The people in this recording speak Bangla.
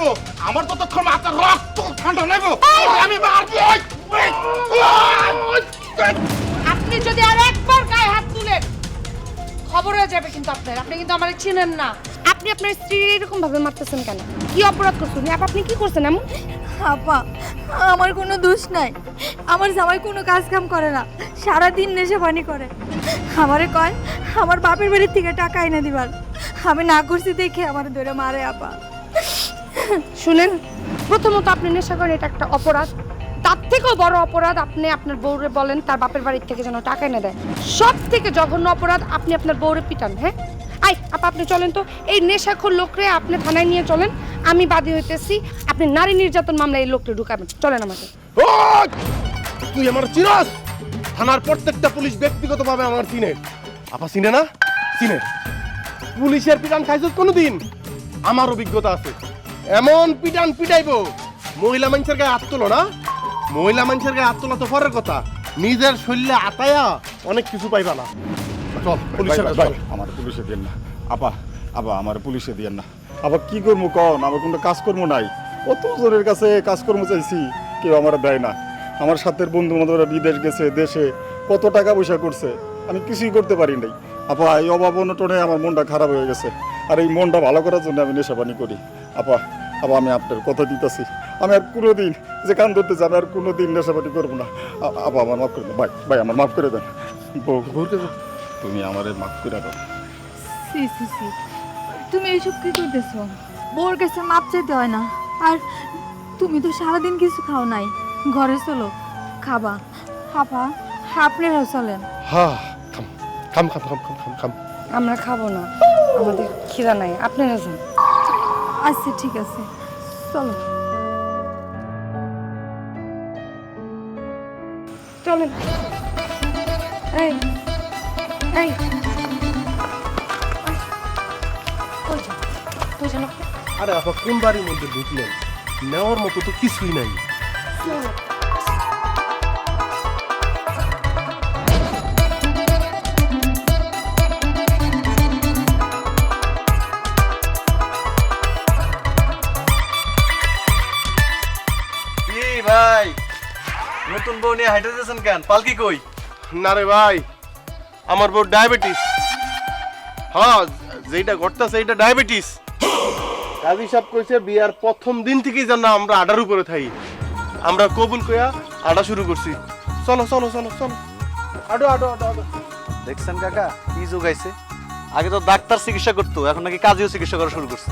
মারবো, আমার ততক্ষণ মাথা রক্ত ঠান্ডা নেবো, আমি মারবো। আপনি যদি আর একবার গায়ে হাত তুলেন খবর হয়ে যাবে কিন্তু আপনার। আপনি কিন্তু আমারে চিনেন না। আপনি আপনার স্ত্রী এরকম ভাবে মারতেছেন কেন? কি অপরাধ করছেন আপনি? কি করছেন এমন? আপা আমার কোনো দোষ নাই। আমার জামাই কোনো কাজ কাম করে না, সারাদিন নেশা পানি করে। আমারে কয় আমার বাপের বাড়ির থেকে টাকা এনে দিবার, আমি না করছি দেখে আমার ধরে মারে। আপা শুনেন, প্রথমত আপনি নেশা করেন, এটা একটা অপরাধ। তার থেকেও বড় অপরাধ আপনি আপনার বউরে বলেন তার বাপের বাড়ির থেকে যেন টাকা এনে দেয়। সব থেকে জঘন্য অপরাধ আপনি আপনার বউরে পিটান। হ্যাঁ আপনি চলেন তো, এই নেশাখোর লোকরে আপনি থানায় নিয়ে চলেন, আমি বাদী হইতেছি। আপনি নারী নির্যাতন মামলায় এই লোককে ঢুকাবেন। চলেন আমাকে। তুই আমার চিনস? থানার প্রত্যেকটা পুলিশ ব্যক্তিগতভাবে আমার চিনে। আপা চিনে না? চিনে। পুলিশের পিটান খাইছিস কোনোদিন? আমার অভিজ্ঞতা আছে। এমন পিটান পিটাইবো, মহিলা মানুষের গায়ে হাত তোলো না। মহিলা মানুষের গায়ে হাত তোলা তো পরের কথা, নিজের শরীরে আতায়া অনেক কিছু পাইবা না। চল পুলিশের কাছে চল। আমার পুলিশে দিয়েন না আপা, আমার পুলিশে দিয়েন না। আবার কি করবো কন? আমার কোনো কাজকর্ম নাই। কত জনের কাছে কাজকর্ম চাইছি, কেউ আমার দেয় না। আমার সাথের বন্ধু বান্ধবরা বিদেশ গেছে, দেশে কত টাকা পয়সা করছে, আমি কিছুই করতে পারি নাই। আপা এই অভাব অনটনে আমার মনটা খারাপ হয়ে গেছে, আর এই মনটা ভালো করার জন্য আমি নেশাপানি করি। আপা আমি আপনার কথা দিতেছি, আমি আর কোনোদিন যে কান ধরতে চাই, আমি আর কোনোদিন নেশাপানি করবো না। আপা আমার মাফ করে দেন ভাই, আমার মাফ করে দেন। তুমি আমারে মাফ করে দাও। সি সি সি, তুমি এইসব কি করতেছো? বউর কাছে মাপ চাইতে হয় না। আর তুমি তো সারাদিন কিছু খাও নাই, ঘরে চলো খাবা। আপা আপনারাও চলেন। হ্যাঁ, খাম খাম খাম খাম খাম খাম খাম। আমরা খাবো না, আমাদের খিদা নাই, আপনারা যান। আচ্ছা ঠিক আছে, চলো। চলেন। এই এই কই যান? কই যান আপনি? আরে আপা কোন বাড়ির মধ্যে ঢুকলেন? নেওয়ার মতো তো কিছুই নাই। কি ভাই, নতুন বউ নিয়ে হাইটে যাচ্ছেন কেন? পালকি কই? না রে ভাই, আমার বউ ডায়াবেটিস। হ্যাঁ, যেটা ঘটতেছে এটা ডায়াবেটিস। কাজী সাহেব কইছে বিয়ার প্রথম দিন থেকেই যেন আমরা আডার উপরে থাকি। আমরা কবুল কইয়া আডা শুরু করছি। চলো চলো চলো চলো, আডো আডো আডো আডো। দেখছেন কাকা কি যোগাইছে? আগে তো ডাক্তার চিকিৎসা করতো, এখন নাকি কাজীও চিকিৎসা করা শুরু করছে।